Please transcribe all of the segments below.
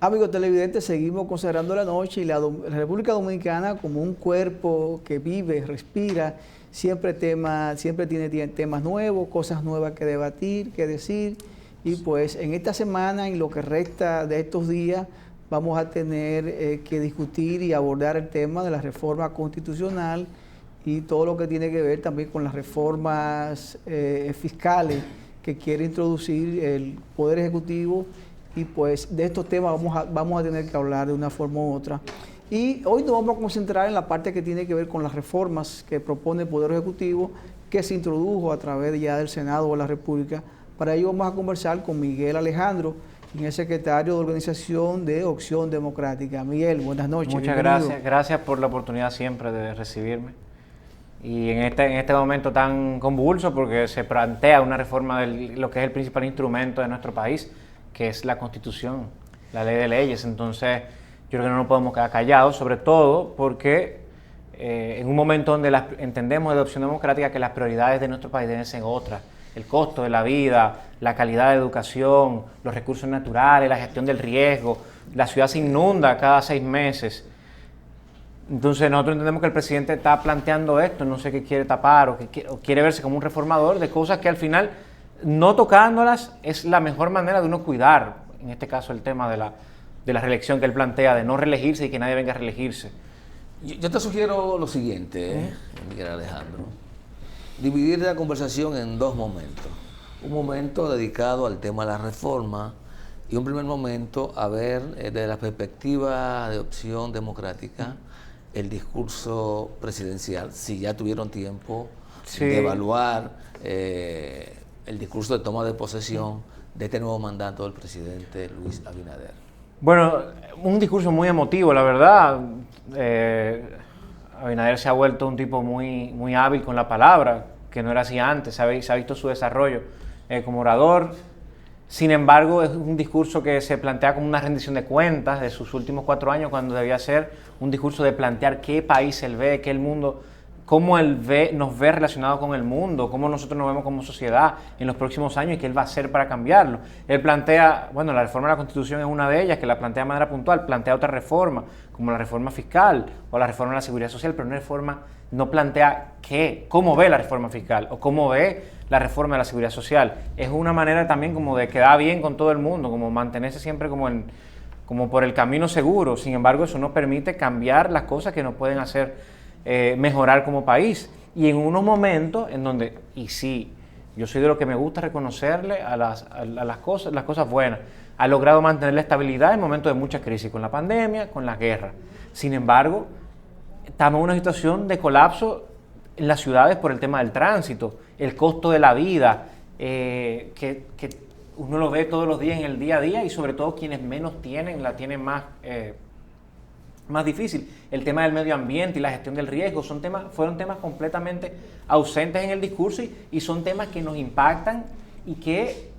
Amigos televidentes, seguimos consagrando la noche y la República Dominicana como un cuerpo que vive, respira, siempre tiene temas nuevos, cosas nuevas que debatir, que decir. Y pues en esta semana, en lo que resta de estos días, vamos a tener que discutir y abordar el tema de la reforma constitucional y todo lo que tiene que ver también con las reformas fiscales que quiere introducir el Poder Ejecutivo. Y pues de estos temas vamos a tener que hablar de una forma u otra. Y hoy nos vamos a concentrar en la parte que tiene que ver con las reformas que propone el Poder Ejecutivo, que se introdujo a través ya del Senado de la República. Para ello vamos a conversar con Miguel Alejandro, quien es secretario de Organización de Opción Democrática. Miguel, buenas noches. Muchas gracias. Gracias por la oportunidad siempre de recibirme. Y en este momento tan convulso, porque se plantea una reforma de lo que es el principal instrumento de nuestro país, que es la Constitución, la ley de leyes. Entonces, yo creo que no nos podemos quedar callados, sobre todo porque en un momento donde entendemos de Opción Democrática que las prioridades de nuestro país deben ser otras. El costo de la vida, la calidad de educación, los recursos naturales, la gestión del riesgo. La ciudad se inunda cada 6 meses. Entonces, nosotros entendemos que el presidente está planteando esto, no sé qué quiere tapar o quiere verse como un reformador de cosas que al final, no tocándolas, es la mejor manera de uno cuidar, en este caso el tema de la reelección que él plantea, de no reelegirse y que nadie venga a reelegirse. Yo te sugiero lo siguiente, Miguel Alejandro, dividir la conversación en 2 momentos. Un momento dedicado al tema de la reforma y un primer momento a ver desde la perspectiva de Opción Democrática el discurso presidencial, si ya tuvieron tiempo de evaluar el discurso de toma de posesión de este nuevo mandato del presidente Luis Abinader. Bueno, un discurso muy emotivo, la verdad. Abinader se ha vuelto un tipo muy hábil con la palabra, que no era así antes, se ha visto su desarrollo como orador. Sin embargo, es un discurso que se plantea como una rendición de cuentas de sus últimos 4 años, cuando debía ser un discurso de plantear qué país él ve, qué el mundo, cómo él nos ve relacionados con el mundo, cómo nosotros nos vemos como sociedad en los próximos años y qué él va a hacer para cambiarlo. Él plantea, bueno, la reforma de la Constitución es una de ellas, que la plantea de manera puntual, plantea otra reforma, como la reforma fiscal o la reforma de la seguridad social, pero no plantea cómo ve la reforma fiscal o cómo ve la reforma de la seguridad social. Es una manera también como de quedar bien con todo el mundo, como mantenerse siempre como por el camino seguro. Sin embargo, eso no permite cambiar las cosas que nos pueden hacer mejorar como país. Y en unos momentos en donde, y sí, yo soy de lo que me gusta reconocerle a las cosas buenas, ha logrado mantener la estabilidad en momentos de mucha crisis, con la pandemia, con la guerra. Sin embargo, estamos en una situación de colapso en las ciudades por el tema del tránsito, el costo de la vida, que uno lo ve todos los días en el día a día, y sobre todo quienes menos tienen, la tienen más difícil. El tema del medio ambiente y la gestión del riesgo fueron temas completamente ausentes en el discurso y son temas que nos impactan y que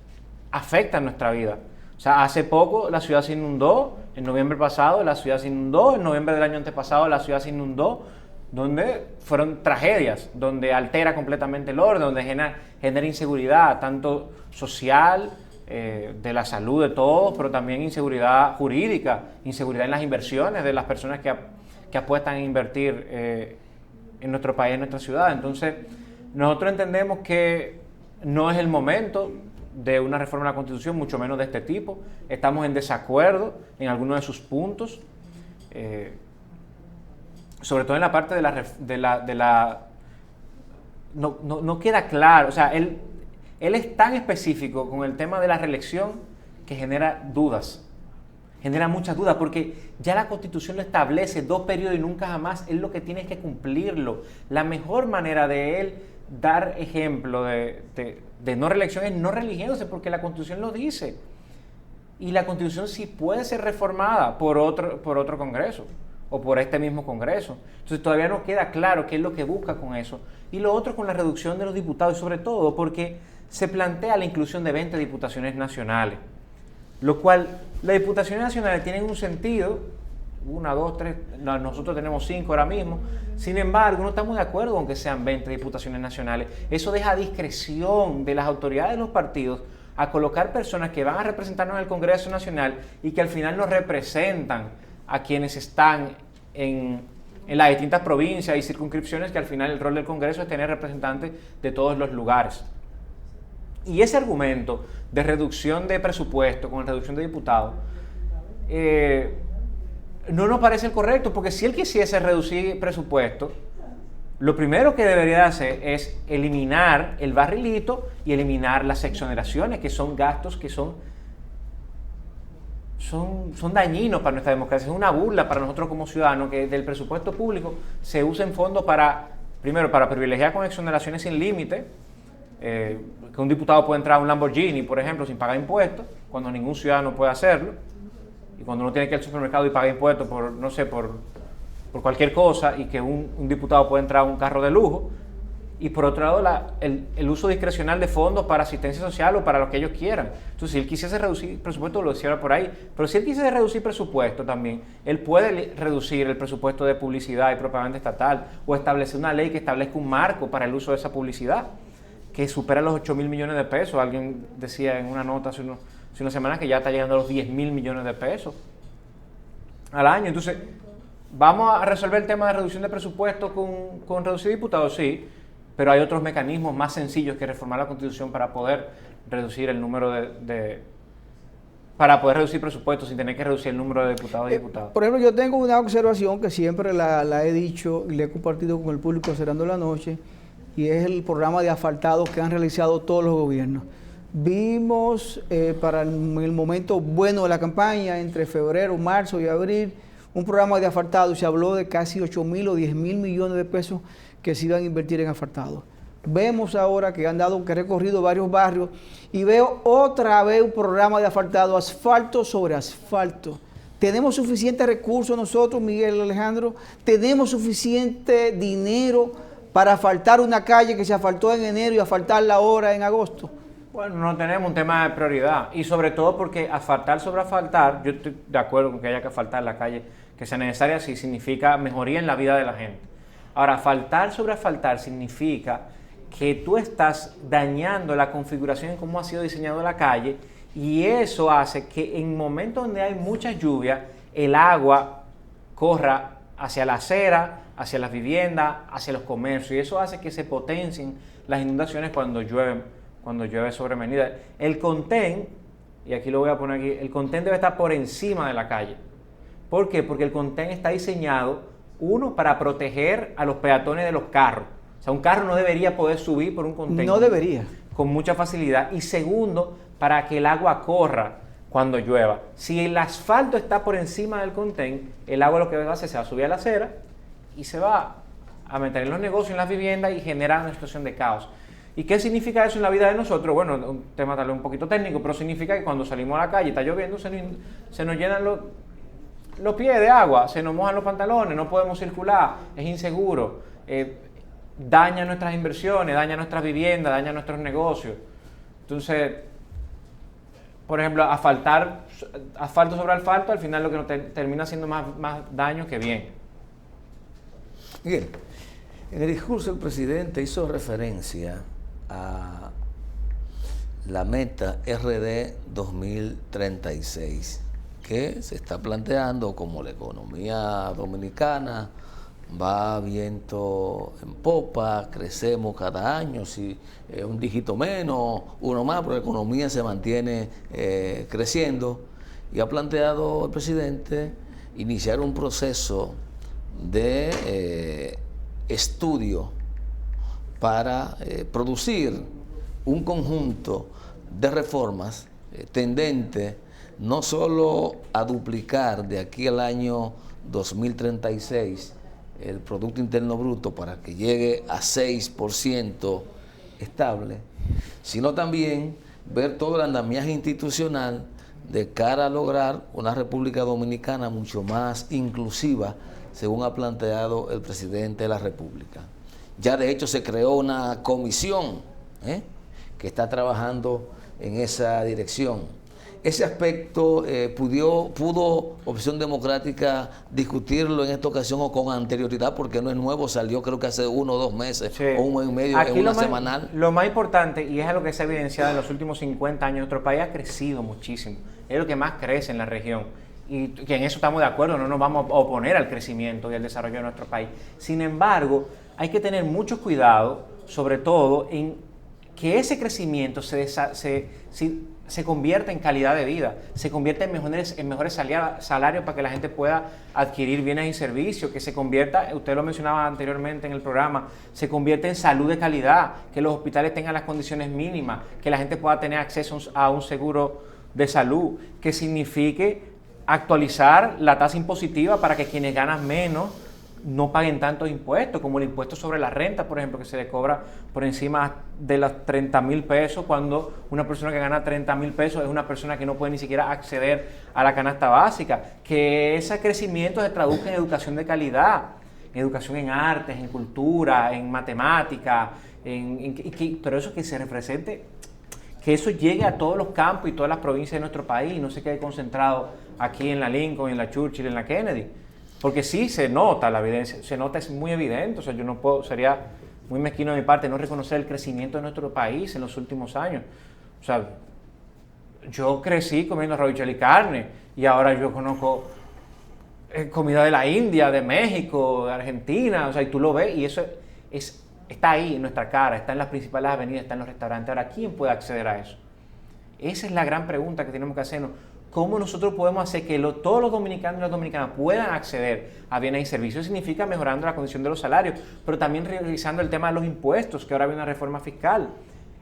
afectan nuestra vida. O sea, hace poco la ciudad se inundó, en noviembre pasado la ciudad se inundó, en noviembre del año antepasado la ciudad se inundó, donde fueron tragedias, donde altera completamente el orden, donde genera inseguridad, tanto social, de la salud de todos, pero también inseguridad jurídica, inseguridad en las inversiones de las personas que apuestan a invertir en nuestro país, en nuestra ciudad. Entonces, nosotros entendemos que no es el momento de una reforma de la Constitución, mucho menos de este tipo. Estamos en desacuerdo en algunos de sus puntos, sobre todo en la parte no queda claro, o sea, él es tan específico con el tema de la reelección que genera muchas dudas, porque ya la Constitución lo establece, 2 periodos y nunca jamás. Él lo que tiene es que cumplirlo. La mejor manera de él dar ejemplo de no reelección es no reeligiéndose, porque la Constitución lo dice. Y la Constitución sí puede ser reformada por otro Congreso o por este mismo Congreso. Entonces todavía no queda claro qué es lo que busca con eso. Y lo otro con la reducción de los diputados, y sobre todo porque se plantea la inclusión de 20 diputaciones nacionales, lo cual las diputaciones nacionales tienen un sentido, 1, 2, 3, nosotros tenemos 5 ahora mismo. Sin embargo, no estamos de acuerdo con que sean 20 diputaciones nacionales. Eso deja a discreción de las autoridades de los partidos a colocar personas que van a representarnos en el Congreso Nacional y que al final nos representan a quienes están en las distintas provincias y circunscripciones, que al final el rol del Congreso es tener representantes de todos los lugares. Y ese argumento de reducción de presupuesto con reducción de diputados no nos parece el correcto, porque si él quisiese reducir presupuesto, lo primero que debería hacer es eliminar el barrilito y eliminar las exoneraciones, que son gastos que son dañinos para nuestra democracia. Es una burla para nosotros como ciudadanos que del presupuesto público se usen fondos primero para privilegiar con exoneraciones sin límite, que un diputado puede entrar a un Lamborghini, por ejemplo, sin pagar impuestos, cuando ningún ciudadano puede hacerlo, y cuando uno tiene que ir al supermercado y pagar impuestos por cualquier cosa, y que un diputado puede entrar a un carro de lujo. Y por otro lado, el uso discrecional de fondos para asistencia social o para lo que ellos quieran. Entonces, si él quisiese reducir presupuesto, lo hiciera por ahí. Pero si él quisiese reducir presupuesto también, él puede reducir el presupuesto de publicidad y propaganda estatal, o establecer una ley que establezca un marco para el uso de esa publicidad, que supera los 8.000 millones de pesos. Alguien decía en una nota hace unas semanas que ya está llegando a los 10.000 millones de pesos al año. Entonces, ¿vamos a resolver el tema de reducción de presupuesto con reducir diputados? Sí. Pero hay otros mecanismos más sencillos que reformar la Constitución para poder reducir el número para poder reducir presupuestos sin tener que reducir el número de diputados y diputadas. Por ejemplo, yo tengo una observación que siempre la he dicho y le he compartido con el público cerrando la noche, y es el programa de asfaltados que han realizado todos los gobiernos. Vimos para el momento bueno de la campaña, entre febrero, marzo y abril, un programa de asfaltado, y se habló de casi 8.000 o 10.000 millones de pesos que se iban a invertir en asfaltado. Vemos ahora que han recorrido varios barrios, y veo otra vez un programa de asfaltado, asfalto sobre asfalto. ¿Tenemos suficientes recursos nosotros, Miguel Alejandro? ¿Tenemos suficiente dinero para asfaltar una calle que se asfaltó en enero y asfaltarla ahora en agosto? Bueno, no tenemos un tema de prioridad, y sobre todo porque asfaltar sobre asfaltar, yo estoy de acuerdo con que haya que asfaltar la calle que sea necesaria si significa mejoría en la vida de la gente. Ahora, asfaltar sobre asfaltar significa que tú estás dañando la configuración en cómo ha sido diseñada la calle, y eso hace que en momentos donde hay mucha lluvia, el agua corra hacia la acera, hacia las viviendas, hacia los comercios, y eso hace que se potencien las inundaciones cuando llueve sobrevenida. El contén, y aquí lo voy a poner aquí, el contén debe estar por encima de la calle. ¿Por qué? Porque el contén está diseñado, uno, para proteger a los peatones de los carros. O sea, un carro no debería poder subir por un contén. No debería. Con mucha facilidad. Y segundo, para que el agua corra cuando llueva. Si el asfalto está por encima del contén, el agua lo que va a hacer, se va a subir a la acera y se va a meter en los negocios, en las viviendas, y generar una situación de caos. ¿Y qué significa eso en la vida de nosotros? Bueno, un tema tal vez un poquito técnico, pero significa que cuando salimos a la calle y está lloviendo, se nos llenan los pies de agua, se nos mojan los pantalones, no podemos circular, es inseguro, daña nuestras inversiones, daña nuestras viviendas, daña nuestros negocios. Entonces, por ejemplo, asfalto sobre asfalto, al final lo que nos termina haciendo más daño que bien. Bien, en el discurso el presidente hizo referencia a la meta RD 2036, que se está planteando como la economía dominicana va viento en popa, crecemos cada año, si un dígito menos, uno más, pero la economía se mantiene creciendo, y ha planteado el presidente iniciar un proceso de estudio para producir un conjunto de reformas tendente no solo a duplicar de aquí al año 2036 el Producto Interno Bruto para que llegue a 6% estable, sino también ver todo el andamiaje institucional de cara a lograr una República Dominicana mucho más inclusiva, según ha planteado el presidente de la República. Ya de hecho se creó una comisión que está trabajando en esa dirección. ese aspecto pudo Opción Democrática discutirlo en esta ocasión o con anterioridad, porque no es nuevo, salió creo que hace 1 o 2 meses, Sí. o un mes y medio, Aquí en una lo más, semanal. Lo más importante, y es algo que se ha evidenciado en los últimos 50 años, nuestro país ha crecido muchísimo. Es lo que más crece en la región. Y que en eso estamos de acuerdo, no nos vamos a oponer al crecimiento y al desarrollo de nuestro país. Sin embargo, hay que tener mucho cuidado, sobre todo, en que ese crecimiento se convierta en calidad de vida, se convierta en mejores salarios para que la gente pueda adquirir bienes y servicios, que se convierta, usted lo mencionaba anteriormente en el programa, se convierta en salud de calidad, que los hospitales tengan las condiciones mínimas, que la gente pueda tener acceso a un seguro de salud, que signifique actualizar la tasa impositiva para que quienes ganan menos no paguen tantos impuestos, como el impuesto sobre la renta, por ejemplo, que se le cobra por encima de los 30,000 pesos, cuando una persona que gana 30,000 pesos es una persona que no puede ni siquiera acceder a la canasta básica. Que ese crecimiento se traduzca en educación de calidad, en educación en artes, en cultura, en matemática, pero eso que se represente, que eso llegue a todos los campos y todas las provincias de nuestro país, no se quede concentrado aquí en la Lincoln, en la Churchill, en la Kennedy. Porque sí se nota la evidencia, se nota, es muy evidente. O sea, yo no puedo, sería muy mezquino de mi parte no reconocer el crecimiento de nuestro país en los últimos años. O sea, yo crecí comiendo habichuela y carne y ahora yo conozco comida de la India, de México, de Argentina, o sea, y tú lo ves y eso está ahí en nuestra cara, está en las principales avenidas, está en los restaurantes. Ahora, ¿quién puede acceder a eso? Esa es la gran pregunta que tenemos que hacernos. ¿Cómo nosotros podemos hacer que todos los dominicanos y las dominicanas puedan acceder a bienes y servicios? Eso significa mejorando la condición de los salarios, pero también revisando el tema de los impuestos, que ahora viene una reforma fiscal.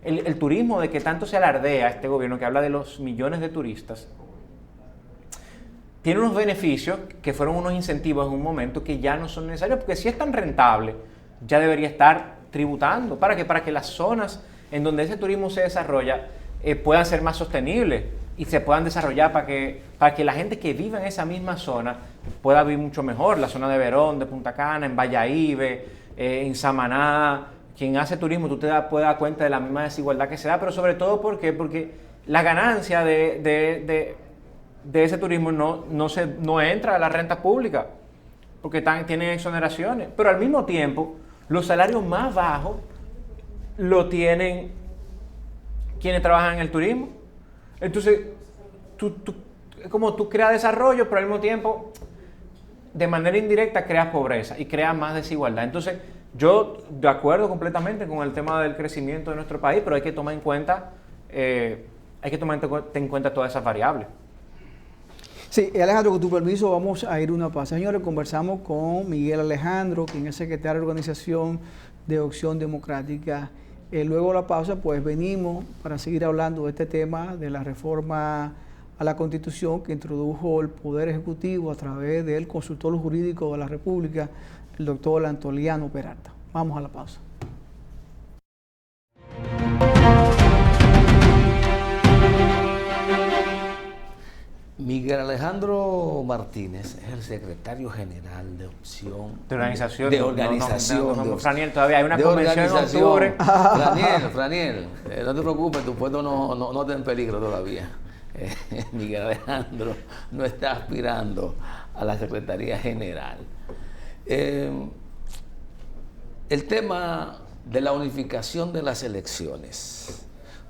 El turismo, de que tanto se alardea este gobierno, que habla de los millones de turistas, tiene unos beneficios que fueron unos incentivos en un momento que ya no son necesarios, porque si es tan rentable, ya debería estar tributando. ¿Para qué? Para que las zonas en donde ese turismo se desarrolla puedan ser más sostenibles y se puedan desarrollar para que la gente que viva en esa misma zona pueda vivir mucho mejor. La zona de Verón, de Punta Cana, en Bayahíbe, en Samaná. Quien hace turismo, tú puedes dar cuenta de la misma desigualdad que se da, pero sobre todo porque la ganancia de ese turismo no entra a la renta pública, porque tienen exoneraciones. Pero al mismo tiempo, los salarios más bajos lo tienen quienes trabajan en el turismo. Entonces, como tú creas desarrollo, pero al mismo tiempo, de manera indirecta, creas pobreza y creas más desigualdad. Entonces, yo de acuerdo completamente con el tema del crecimiento de nuestro país, pero hay que tomar en cuenta todas esas variables. Sí, Alejandro, con tu permiso vamos a ir una pausa. Señores, conversamos con Miguel Alejandro, quien es secretario de Organización de Opción Democrática. Luego de la pausa, pues venimos para seguir hablando de este tema de la reforma a la Constitución que introdujo el Poder Ejecutivo a través del consultor jurídico de la República, el doctor Antoliano Peralta. Vamos a la pausa. Miguel Alejandro Martínez es el secretario general de Opción. De organización. Franiel, todavía hay una convención en octubre. Franiel, no te preocupes, tu puesto no está en peligro todavía. Miguel Alejandro no está aspirando a la Secretaría General. El tema de la unificación de las elecciones.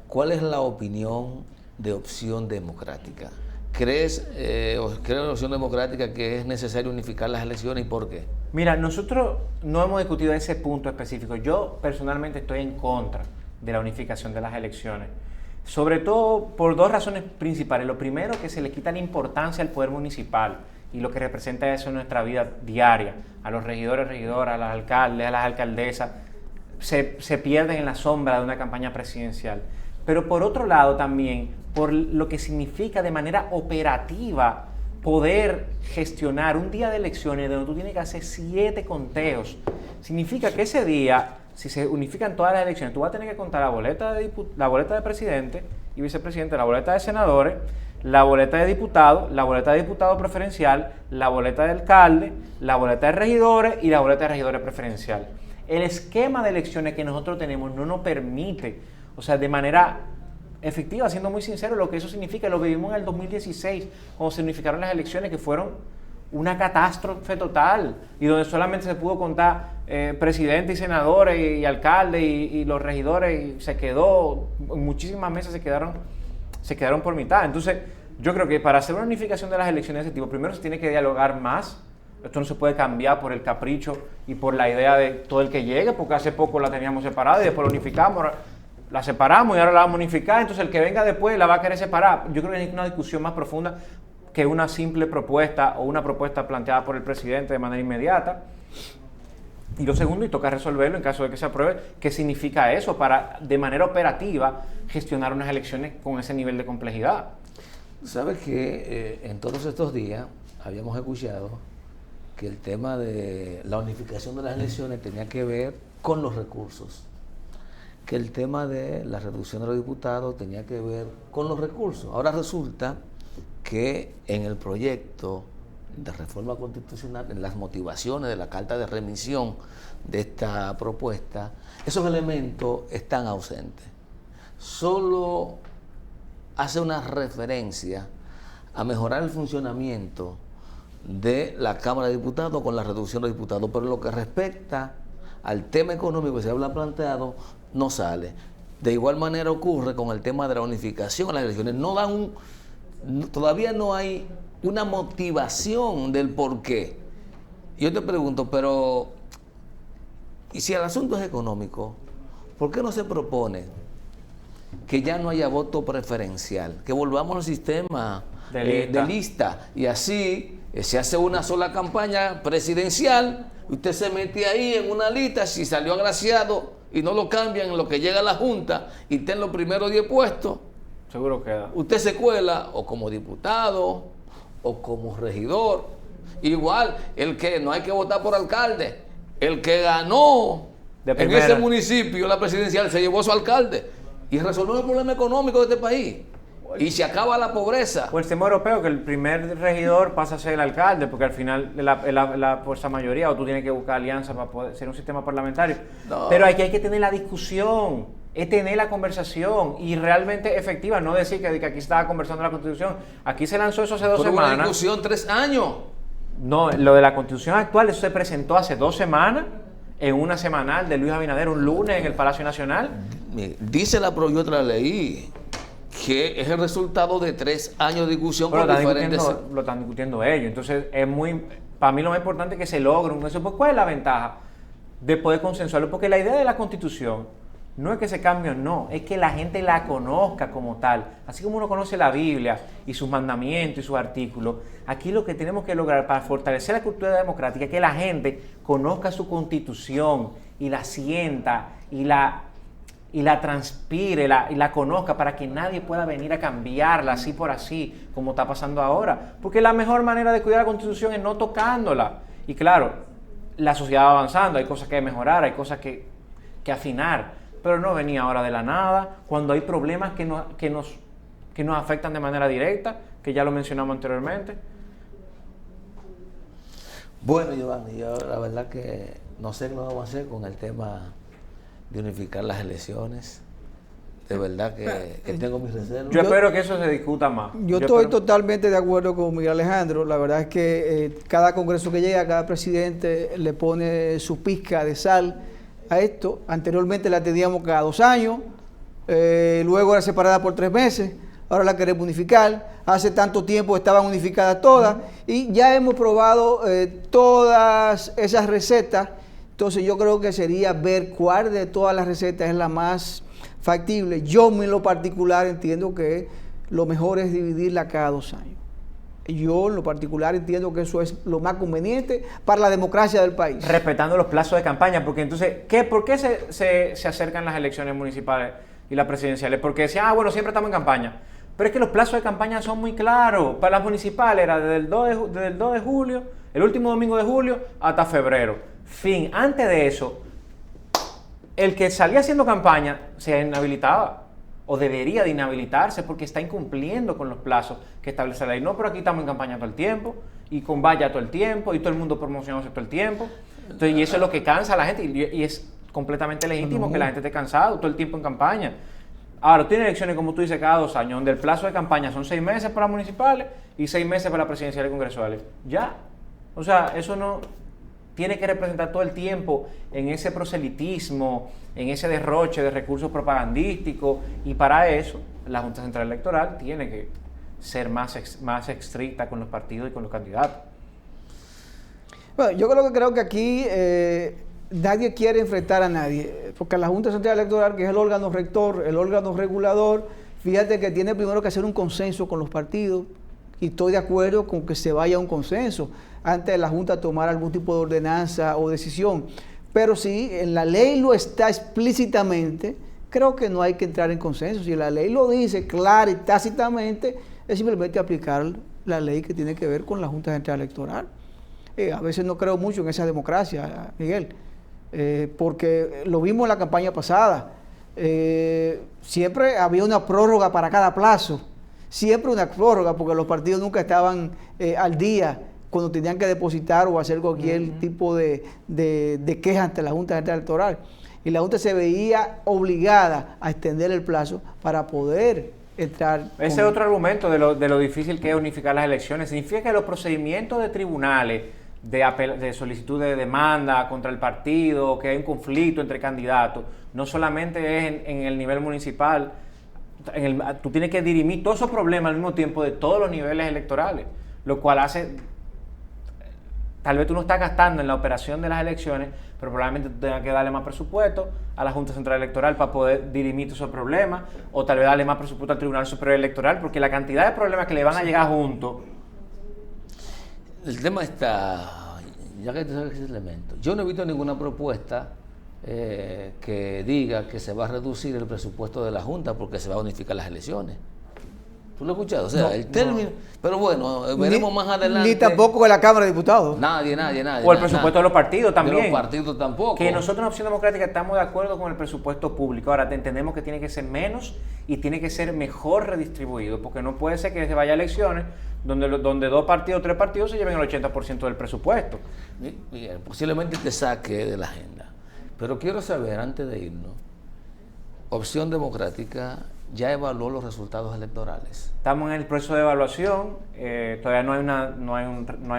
¿Cuál es la opinión de Opción Democrática? ¿Crees Opción Democrática que es necesario unificar las elecciones y por qué? Mira, nosotros no hemos discutido ese punto específico. Yo personalmente estoy en contra de la unificación de las elecciones, sobre todo por dos razones principales. Lo primero, que se le quita la importancia al poder municipal y lo que representa eso en nuestra vida diaria. A los regidores, regidoras, a los alcaldes, a las alcaldesas, se pierden en la sombra de una campaña presidencial. Pero por otro lado también, por lo que significa de manera operativa poder gestionar un día de elecciones donde tú tienes que hacer 7 conteos. Significa que ese día, si se unifican todas las elecciones, tú vas a tener que contar la boleta de presidente y vicepresidente, la boleta de senadores, la boleta de diputado, la boleta de diputado preferencial, la boleta de alcalde, la boleta de regidores y la boleta de regidores preferencial. El esquema de elecciones que nosotros tenemos no nos permite, o sea, de manera efectiva, siendo muy sincero, lo que eso significa. Lo vivimos en el 2016, cuando se unificaron las elecciones, que fueron una catástrofe total, y donde solamente se pudo contar presidentes y senadores y alcaldes y los regidores, y se quedó, muchísimas mesas se quedaron por mitad. Entonces, yo creo que para hacer una unificación de las elecciones de ese tipo, primero se tiene que dialogar más. Esto no se puede cambiar por el capricho y por la idea de todo el que llegue, porque hace poco la teníamos separada y después la unificamos, la separamos y ahora la vamos a unificar, entonces el que venga después la va a querer separar. Yo creo que hay una discusión más profunda que una simple propuesta o una propuesta planteada por el presidente de manera inmediata. Y lo segundo, y toca resolverlo en caso de que se apruebe, ¿qué significa eso para, de manera operativa, gestionar unas elecciones con ese nivel de complejidad? Sabes que en todos estos días habíamos escuchado que el tema de la unificación de las elecciones tenía que ver con los recursos, que el tema de la reducción de los diputados tenía que ver con los recursos. Ahora resulta que en el proyecto de reforma constitucional, en las motivaciones de la carta de remisión de esta propuesta, esos elementos están ausentes. Solo hace una referencia a mejorar el funcionamiento de la Cámara de Diputados con la reducción de diputados, pero lo que respecta al tema económico que se habla planteado, no sale. De igual manera ocurre con el tema de la unificación de las elecciones. Todavía no hay una motivación del por qué. Yo te pregunto, pero ¿y si el asunto es económico? ¿Por qué no se propone que ya no haya voto preferencial? Que volvamos al sistema de lista y así se hace una sola campaña presidencial, usted se mete ahí en una lista, si salió agraciado y no lo cambian en lo que llega a la Junta y está en los primeros 10 puestos, seguro queda. Usted se cuela o como diputado o como regidor. Igual, el que no hay que votar por alcalde, el que ganó en ese municipio la presidencial se llevó a su alcalde y resolvió el problema económico de este país. Y se acaba la pobreza. O el sistema europeo, que el primer regidor pasa a ser el alcalde, porque al final la fuerza mayoría, o tú tienes que buscar alianza para poder ser un sistema parlamentario. No. Pero aquí hay que tener la discusión, es tener la conversación y realmente efectiva, no decir que aquí se estaba conversando la Constitución. Aquí se lanzó eso hace 2 semanas. Una discusión 3 años. No, lo de la Constitución actual, eso se presentó hace 2 semanas en una semanal de Luis Abinader, un lunes en el Palacio Nacional. Dice yo otra ley que es el resultado de 3 años de discusión con diferentes... Lo están discutiendo ellos. Entonces, para mí lo más importante es que se logre eso. ¿Cuál es la ventaja de poder consensuarlo? Porque la idea de la Constitución no es que se cambie o no, es que la gente la conozca como tal. Así como uno conoce la Biblia y sus mandamientos y sus artículos, aquí lo que tenemos que lograr para fortalecer la cultura democrática es que la gente conozca su Constitución y la sienta y la transpire y la conozca, para que nadie pueda venir a cambiarla así por así, como está pasando ahora. Porque la mejor manera de cuidar la Constitución es no tocándola. Y claro, la sociedad va avanzando, hay cosas que mejorar, hay cosas que afinar, pero no venía ahora de la nada, cuando hay problemas que nos afectan de manera directa, que ya lo mencionamos anteriormente. Bueno, Giovanni, yo la verdad que no sé qué nos vamos a hacer con el tema de unificar las elecciones. De verdad que tengo mis reservas. Yo espero que eso se discuta más. Yo estoy totalmente de acuerdo con Miguel Alejandro. La verdad es que cada congreso que llega, cada presidente le pone su pizca de sal a esto. Anteriormente la teníamos cada 2 años, luego era separada por 3 meses, ahora la queremos unificar. Hace tanto tiempo estaban unificadas todas y ya hemos probado todas esas recetas. Entonces yo creo que sería ver cuál de todas las recetas es la más factible. Yo en lo particular entiendo que lo mejor es dividirla cada 2 años. Yo en lo particular entiendo que eso es lo más conveniente para la democracia del país. Respetando los plazos de campaña, porque entonces, ¿por qué se acercan las elecciones municipales y las presidenciales? Porque decían, bueno, siempre estamos en campaña. Pero es que los plazos de campaña son muy claros. Para las municipales era desde el 2 de julio, el último domingo de julio, hasta febrero. Fin. Antes de eso, el que salía haciendo campaña se inhabilitaba o debería de inhabilitarse porque está incumpliendo con los plazos que establece la ley. No, pero aquí estamos en campaña todo el tiempo y con valla todo el tiempo y todo el mundo promocionándose todo el tiempo. Entonces, y eso es lo que cansa a la gente y es completamente legítimo que la gente esté cansado todo el tiempo en campaña. Ahora, tiene elecciones, como tú dices, cada 2 años, donde el plazo de campaña son 6 meses para las municipales y 6 meses para las presidenciales y congresuales. Ya. O sea, eso no tiene que representar todo el tiempo en ese proselitismo, en ese derroche de recursos propagandísticos, y para eso la Junta Central Electoral tiene que ser más estricta con los partidos y con los candidatos. Bueno, yo creo que aquí nadie quiere enfrentar a nadie, porque la Junta Central Electoral, que es el órgano rector, el órgano regulador, fíjate que tiene primero que hacer un consenso con los partidos, y estoy de acuerdo con que se vaya a un consenso antes de la Junta tomar algún tipo de ordenanza o decisión. Pero si en la ley lo está explícitamente, creo que no hay que entrar en consenso. Si la ley lo dice clara y tácitamente, es simplemente aplicar la ley que tiene que ver con la Junta Central Electoral. A veces no creo mucho en esa democracia, Miguel, porque lo vimos en la campaña pasada. Siempre había una prórroga para cada plazo, siempre una prórroga, porque los partidos nunca estaban al día cuando tenían que depositar o hacer cualquier tipo de queja ante la Junta Central Electoral. Y la Junta se veía obligada a extender el plazo para poder entrar. Ese es otro argumento de lo difícil que es unificar las elecciones. Significa que los procedimientos de tribunales, de solicitud de demanda contra el partido, que hay un conflicto entre candidatos, no solamente es en el nivel municipal, tú tienes que dirimir todos esos problemas al mismo tiempo de todos los niveles electorales, lo cual hace, tal vez tú no estás gastando en la operación de las elecciones, pero probablemente tú tengas que darle más presupuesto a la Junta Central Electoral para poder dirimir esos problemas, o tal vez darle más presupuesto al Tribunal Superior Electoral, porque la cantidad de problemas que le van a llegar juntos. El tema está, ya que te sabes ese elemento, yo no he visto ninguna propuesta que diga que se va a reducir el presupuesto de la Junta porque se va a unificar las elecciones. ¿Tú lo has escuchado? O sea, el término... Pero bueno, veremos más adelante. Ni tampoco de la Cámara de Diputados. Nadie. O el presupuesto de los partidos también. De los partidos tampoco. Que nosotros en Opción Democrática estamos de acuerdo con el presupuesto público. Ahora, entendemos que tiene que ser menos y tiene que ser mejor redistribuido, porque no puede ser que se vaya a elecciones donde 2 partidos, 3 partidos se lleven el 80% del presupuesto. Miguel, posiblemente te saque de la agenda. Pero quiero saber, antes de irnos, Opción Democrática ya evaluó los resultados electorales. Estamos en el proceso de evaluación, todavía no hay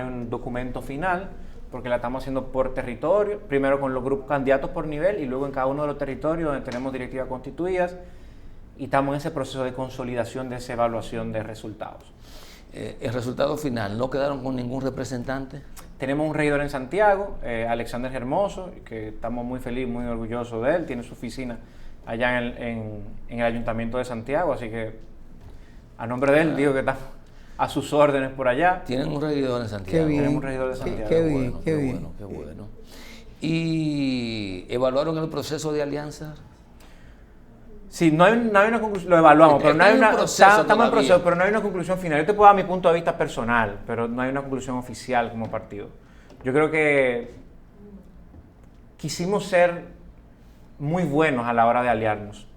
un documento final, porque la estamos haciendo por territorio, primero con los grupos candidatos por nivel y luego en cada uno de los territorios donde tenemos directivas constituidas, y estamos en ese proceso de consolidación de esa evaluación de resultados. El resultado final, ¿no quedaron con ningún representante? Tenemos un regidor en Santiago, Alexander Hermoso, que estamos muy felices, muy orgullosos de él, tiene su oficina allá en el Ayuntamiento de Santiago, así que a nombre de él digo que estamos a sus órdenes por allá. Tienen un regidor en Santiago. Qué bien. Tenemos un regidor de Santiago. Qué bueno. ¿Y evaluaron el proceso de alianza? Sí, no hay una conclusión, lo evaluamos, pero no hay una, estamos en proceso, pero no hay una conclusión final. Yo te puedo dar mi punto de vista personal, pero no hay una conclusión oficial como partido. Yo creo que quisimos ser muy buenos a la hora de aliarnos,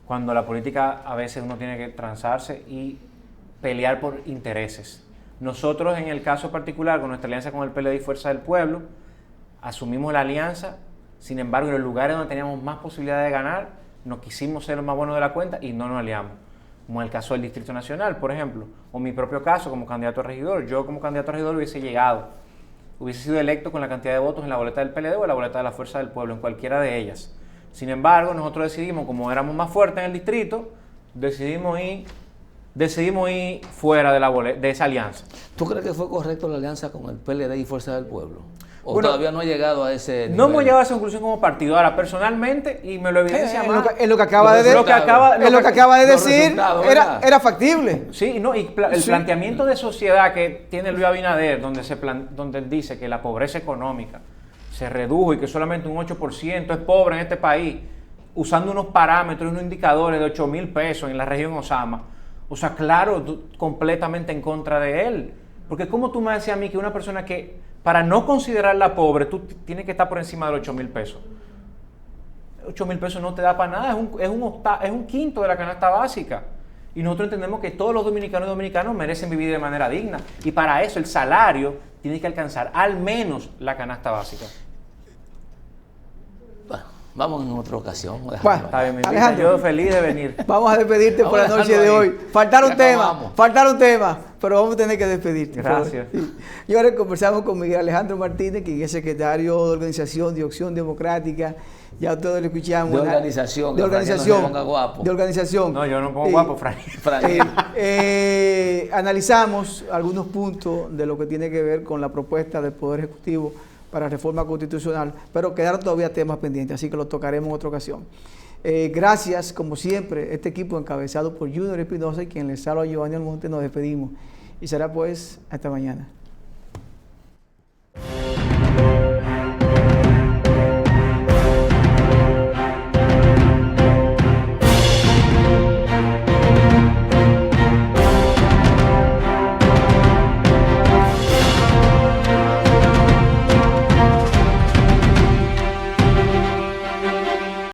cuando la política a veces uno tiene que transarse y pelear por intereses. Nosotros, en el caso particular, con nuestra alianza con el PLD y Fuerza del Pueblo, asumimos la alianza. Sin embargo, en los lugares donde teníamos más posibilidad de ganar, nos quisimos ser los más buenos de la cuenta y no nos aliamos, como el caso del Distrito Nacional, por ejemplo, o mi propio caso como candidato a regidor. Yo como candidato a regidor hubiese sido electo con la cantidad de votos en la boleta del PLD o en la boleta de la Fuerza del Pueblo, en cualquiera de ellas. Sin embargo, nosotros decidimos, como éramos más fuertes en el distrito, decidimos ir fuera de esa alianza. ¿Tú crees que fue correcto la alianza con el PLD y Fuerza del Pueblo? ¿O bueno, todavía no ha llegado a ese nivel? No hemos llegado a esa conclusión como partido. Ahora, personalmente, y me lo evidencia más. En lo que acaba de decir, era factible. Sí, no, y el planteamiento de sociedad que tiene Luis Abinader, donde él dice que la pobreza económica se redujo y que solamente un 8% es pobre en este país, usando unos parámetros, unos indicadores de 8,000 pesos en la región Osama. O sea, claro, completamente en contra de él. Porque ¿cómo tú me decías a mí que una persona que, para no considerarla pobre, tú tienes que estar por encima de los 8,000 pesos? 8,000 pesos no te da para nada, es un quinto de la canasta básica. Y nosotros entendemos que todos los dominicanos y dominicanos merecen vivir de manera digna. Y para eso el salario tiene que alcanzar al menos la canasta básica. Vamos en otra ocasión. Bueno, Está bien, me invita, Alejandro. yo feliz de venir. Vamos a despedirte por la Vamos a noche de dejarlo hoy. ahí. Faltaron Ya temas, acabamos. pero vamos a tener que despedirte. Gracias. Sí. Y ahora conversamos con Miguel Alejandro Martínez, quien es secretario de Organización de Acción Democrática. Ya todos lo escuchamos. De organización, De que Frank organización. no se ponga guapo. De organización. No, yo no pongo guapo, Frank. Frank. Analizamos algunos puntos de lo que tiene que ver con la propuesta del Poder Ejecutivo para reforma constitucional, pero quedaron todavía temas pendientes, así que los tocaremos en otra ocasión. Gracias, como siempre, este equipo encabezado por Junior Espinosa y quien les habla, Giovanni Almonte, nos despedimos. Y será pues hasta mañana.